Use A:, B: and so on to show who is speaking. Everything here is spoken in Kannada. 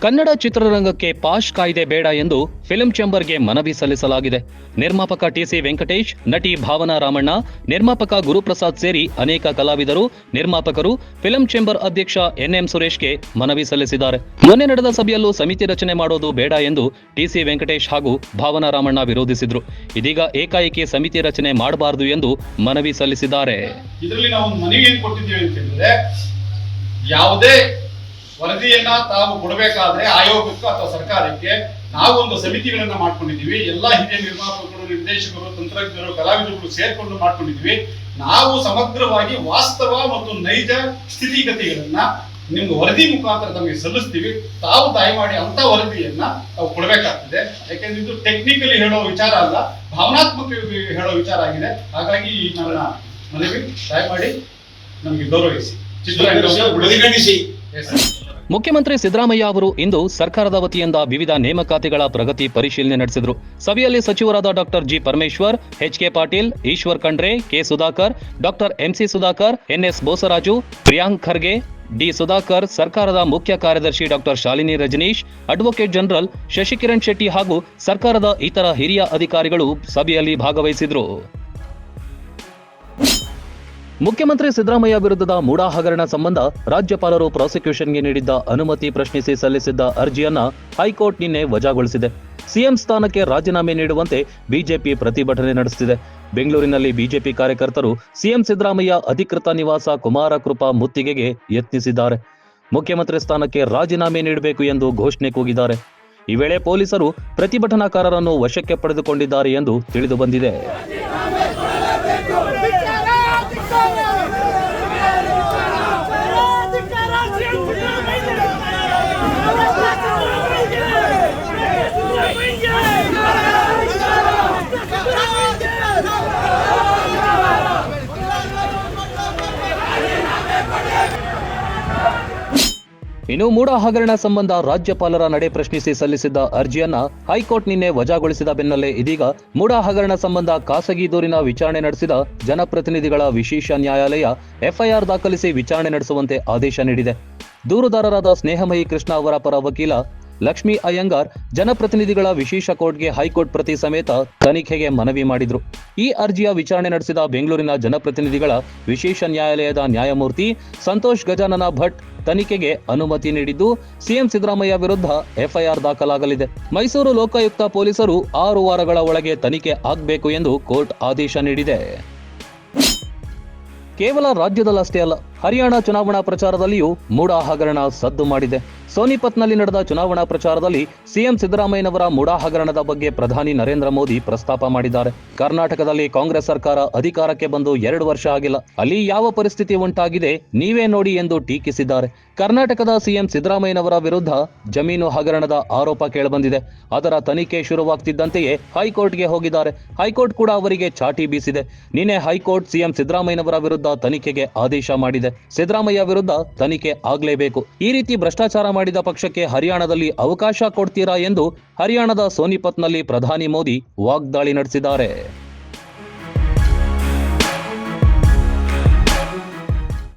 A: ಕನ್ನಡ ಚಿತ್ರರಂಗಕ್ಕೆ ಪಾಶ್ ಕಾಯ್ದೆ ಬೇಡ ಎಂದು ಫಿಲ್ಮ್ ಚೇಂಬರ್ಗೆ ಮನವಿ ಸಲ್ಲಿಸಲಾಗಿದೆ. ನಿರ್ಮಾಪಕ ಟಿಸಿ ವೆಂಕಟೇಶ್, ನಟಿ ಭಾವನಾ ರಾಮಣ್ಣ, ನಿರ್ಮಾಪಕ ಗುರುಪ್ರಸಾದ್ ಸೇರಿ ಅನೇಕ ಕಲಾವಿದರು, ನಿರ್ಮಾಪಕರು ಫಿಲ್ಮ್ ಚೇಂಬರ್ ಅಧ್ಯಕ್ಷ ಎನ್ಎಂ ಸುರೇಶ್ಗೆ ಮನವಿ ಸಲ್ಲಿಸಿದ್ದಾರೆ. ಮೊನ್ನೆ ನಡೆದ ಸಭೆಯಲ್ಲೂ ಸಮಿತಿ ರಚನೆ ಮಾಡೋದು ಬೇಡ ಎಂದು ಟಿಸಿ ವೆಂಕಟೇಶ್ ಹಾಗೂ ಭಾವನಾ ರಾಮಣ್ಣ ವಿರೋಧಿಸಿದ್ರು. ಇದೀಗ ಏಕಾಏಕಿ ಸಮಿತಿ ರಚನೆ ಮಾಡಬಾರದು ಎಂದು ಮನವಿ ಸಲ್ಲಿಸಿದ್ದಾರೆ.
B: ಇದರಲ್ಲಿ ನಾವು ಮನವಿ ಏನು ಕೊಟ್ಟಿದ್ದೀವಿ ಅಂತ ಹೇಳಿದ್ರೆ, ಯಾವುದೇ ವರದಿಯನ್ನ ತಾವು ಕೊಡಬೇಕಾದ್ರೆ ಆಯೋಗಕ್ಕೆ ಅಥವಾ ಸರ್ಕಾರಕ್ಕೆ ನಾವೊಂದು ಸಮಿತಿಗಳನ್ನ ಮಾಡ್ಕೊಂಡಿದ್ದೀವಿ. ಎಲ್ಲಾ ಹಿರಿಯ ನಿರ್ಮಾಪಕರು, ನಿರ್ದೇಶಕರು, ತಂತ್ರಜ್ಞರು, ಕಲಾವಿದರು ಸೇರ್ಕೊಂಡು ಮಾಡ್ಕೊಂಡಿದ್ದೀವಿ. ನಾವು ಸಮಗ್ರವಾಗಿ ವಾಸ್ತವ ಮತ್ತು ನೈಜ ಸ್ಥಿತಿಗತಿಗಳನ್ನ ನಿಮ್ಗೆ ವರದಿ ಮುಖಾಂತರ ನಮಗೆ ಸಲ್ಲಿಸ್ತೀವಿ. ತಾವು ದಯಮಾಡಿ ಅಂತ ವರದಿಯನ್ನ ತಾವು ಕೊಡಬೇಕಾಗ್ತದೆ. ಯಾಕೆಂದ್ರೆ ಇದು ಟೆಕ್ನಿಕಲಿ ಹೇಳೋ ವಿಚಾರ ಅಲ್ಲ, ಭಾವನಾತ್ಮಕವಾಗಿ ಹೇಳೋ ವಿಚಾರ ಆಗಿದೆ. ಹಾಗಾಗಿ ನನ್ನ ಮನವಿ ದಯಮಾಡಿ ನಮಗೆ ಗೌರವಿಸಿ, ಚಿತ್ರರಂಗವನ್ನು.
A: ಮುಖ್ಯಮಂತ್ರಿ ಸಿದ್ದರಾಮಯ್ಯ ಅವರು ಇಂದು ಸರ್ಕಾರದ ವತಿಯಿಂದ ವಿವಿಧ ನೇಮಕಾತಿಗಳ ಪ್ರಗತಿ ಪರಿಶೀಲನೆ ನಡೆಸಿದರು. ಸಭೆಯಲ್ಲಿ ಸಚಿವರಾದ doctor G Parameshwar, HK Patil, Eshwar Khandre, K Sudhakar, doctor MC Sudhakar, NS Bosaraju, Priyank Kharge, D Sudhakar, ಸರ್ಕಾರದ ಮುಖ್ಯ ಕಾರ್ಯದರ್ಶಿ doctor Shalini Rajneesh, advocate general Shashikiran Shetty ಹಾಗೂ ಸರ್ಕಾರದ ಇತರ ಹಿರಿಯ ಅಧಿಕಾರಿಗಳು ಸಭೆಯಲ್ಲಿ ಭಾಗವಹಿಸಿದರು. ಮುಖ್ಯಮಂತ್ರಿ ಸಿದ್ದರಾಮಯ್ಯ ವಿರುದ್ಧದ ಮೂಡಾ ಹಗರಣ ಸಂಬಂಧ ರಾಜ್ಯಪಾಲರು ಪ್ರಾಸಿಕ್ಯೂಷನ್ಗೆ ನೀಡಿದ್ದ ಅನುಮತಿ ಪ್ರಶ್ನಿಸಿ ಸಲ್ಲಿಸಿದ್ದ ಅರ್ಜಿಯನ್ನ ಹೈಕೋರ್ಟ್ ನಿನ್ನೆ ವಜಾಗೊಳಿಸಿದೆ. ಸಿಎಂ ಸ್ಥಾನಕ್ಕೆ ರಾಜೀನಾಮೆ ನೀಡುವಂತೆ ಬಿಜೆಪಿ ಪ್ರತಿಭಟನೆ ನಡೆಸುತ್ತಿದೆ. ಬೆಂಗಳೂರಿನಲ್ಲಿ ಬಿಜೆಪಿ ಕಾರ್ಯಕರ್ತರು ಸಿಎಂ ಸಿದ್ದರಾಮಯ್ಯ ಅಧಿಕೃತ ನಿವಾಸ ಕುಮಾರ ಕೃಪಾ ಮುತ್ತಿಗೆಗೆ ಯತ್ನಿಸಿದ್ದಾರೆ. ಮುಖ್ಯಮಂತ್ರಿ ಸ್ಥಾನಕ್ಕೆ ರಾಜೀನಾಮೆ ನೀಡಬೇಕು ಎಂದು ಘೋಷಣೆ ಕೂಗಿದ್ದಾರೆ. ಈ ವೇಳೆ ಪೊಲೀಸರು ಪ್ರತಿಭಟನಾಕಾರರನ್ನು ವಶಕ್ಕೆ ಪಡೆದುಕೊಂಡಿದ್ದಾರೆ ಎಂದು ತಿಳಿದು ಬಂದಿದೆ. ಇನ್ನು ಮೂಡಾ ಹಗರಣ ಸಂಬಂಧ ರಾಜ್ಯಪಾಲರ ನಡೆ ಪ್ರಶ್ನಿಸಿ ಸಲ್ಲಿಸಿದ್ದ ಅರ್ಜಿಯನ್ನ ಹೈಕೋರ್ಟ್ ನಿನ್ನೆ ವಜಾಗೊಳಿಸಿದ ಬೆನ್ನಲ್ಲೇ ಇದೀಗ ಮೂಡಾ ಹಗರಣ ಸಂಬಂಧ ಖಾಸಗಿ ದೂರಿನ ವಿಚಾರಣೆ ನಡೆಸಿದ ಜನಪ್ರತಿನಿಧಿಗಳ ವಿಶೇಷ ನ್ಯಾಯಾಲಯ ಎಫ್ಐಆರ್ ದಾಖಲಿಸಿ ವಿಚಾರಣೆ ನಡೆಸುವಂತೆ ಆದೇಶ ನೀಡಿದೆ. ದೂರುದಾರರಾದ ಸ್ನೇಹಮಯಿ ಕೃಷ್ಣ ಅವರ ಪರ ವಕೀಲ ಲಕ್ಷ್ಮೀ ಅಯ್ಯಂಗಾರ್ ಜನಪ್ರತಿನಿಧಿಗಳ ವಿಶೇಷ ಕೋರ್ಟ್ಗೆ ಹೈಕೋರ್ಟ್ ಪ್ರತಿ ಸಮೇತ ತನಿಖೆಗೆ ಮನವಿ ಮಾಡಿದ್ರು. ಈ ಅರ್ಜಿಯ ವಿಚಾರಣೆ ನಡೆಸಿದ ಬೆಂಗಳೂರಿನ ಜನಪ್ರತಿನಿಧಿಗಳ ವಿಶೇಷ ನ್ಯಾಯಾಲಯದ ನ್ಯಾಯಮೂರ್ತಿ ಸಂತೋಷ್ ಗಜಾನನ ಭಟ್ ತನಿಖೆಗೆ ಅನುಮತಿ ನೀಡಿದ್ದು, ಸಿಎಂ ಸಿದ್ದರಾಮಯ್ಯ ವಿರುದ್ಧ ಎಫ್ಐಆರ್ ದಾಖಲಾಗಲಿದೆ. ಮೈಸೂರು ಲೋಕಾಯುಕ್ತ ಪೊಲೀಸರು 6 ವಾರಗಳ ಒಳಗೆ ತನಿಖೆ ಆಗಬೇಕು ಎಂದು ಕೋರ್ಟ್ ಆದೇಶ ನೀಡಿದೆ. ಕೇವಲ ರಾಜ್ಯದಲ್ಲಷ್ಟೇ ಅಲ್ಲ, ಹರಿಯಾಣ ಚುನಾವಣಾ ಪ್ರಚಾರದಲ್ಲಿಯೂ ಮೂಡಾ ಹಗರಣ ಸದ್ದು ಮಾಡಿದೆ. ಸೋನಿಪತ್ನಲ್ಲಿ ನಡೆದ ಚುನಾವಣಾ ಪ್ರಚಾರದಲ್ಲಿ ಸಿಎಂ ಸಿದ್ದರಾಮಯ್ಯನವರ ಮೂಡಾ ಹಗರಣದ ಬಗ್ಗೆ ಪ್ರಧಾನಿ ನರೇಂದ್ರ ಮೋದಿ ಪ್ರಸ್ತಾಪ ಮಾಡಿದ್ದಾರೆ. ಕರ್ನಾಟಕದಲ್ಲಿ ಕಾಂಗ್ರೆಸ್ ಸರ್ಕಾರ ಅಧಿಕಾರಕ್ಕೆ ಬಂದು 2 ವರ್ಷ ಆಗಿಲ್ಲ, ಅಲ್ಲಿ ಯಾವ ಪರಿಸ್ಥಿತಿ ಉಂಟಾಗಿದೆ ನೀವೇ ನೋಡಿ ಎಂದು ಟೀಕಿಸಿದ್ದಾರೆ. ಕರ್ನಾಟಕದ ಸಿಎಂ ಸಿದ್ದರಾಮಯ್ಯನವರ ವಿರುದ್ಧ ಜಮೀನು ಹಗರಣದ ಆರೋಪ ಕೇಳಿಬಂದಿದೆ. ಅದರ ತನಿಖೆ ಶುರುವಾಗ್ತಿದ್ದಂತೆಯೇ ಹೈಕೋರ್ಟ್ಗೆ ಹೋಗಿದ್ದಾರೆ. ಹೈಕೋರ್ಟ್ ಕೂಡ ಅವರಿಗೆ ಚಾಟಿ ಬೀಸಿದೆ. ನಿನ್ನೆ ಹೈಕೋರ್ಟ್ ಸಿಎಂ ಸಿದ್ದರಾಮಯ್ಯನವರ ವಿರುದ್ಧ ತನಿಖೆಗೆ ಆದೇಶ ಮಾಡಿದೆ. ಸಿದ್ದರಾಮಯ್ಯ ವಿರುದ್ಧ ತನಿಖೆ ಆಗಲೇಬೇಕು. ಈ ರೀತಿ ಭ್ರಷ್ಟಾಚಾರ ಮಾಡಿದ ಪಕ್ಷಕ್ಕೆ ಹರಿಯಾಣದಲ್ಲಿ ಅವಕಾಶ ಕೊಡ್ತೀರಾ ಎಂದು ಹರಿಯಾಣದ ಸೋನಿಪತ್ನಲ್ಲಿ ಪ್ರಧಾನಿ ಮೋದಿ ವಾಗ್ದಾಳಿ ನಡೆಸಿದ್ದಾರೆ.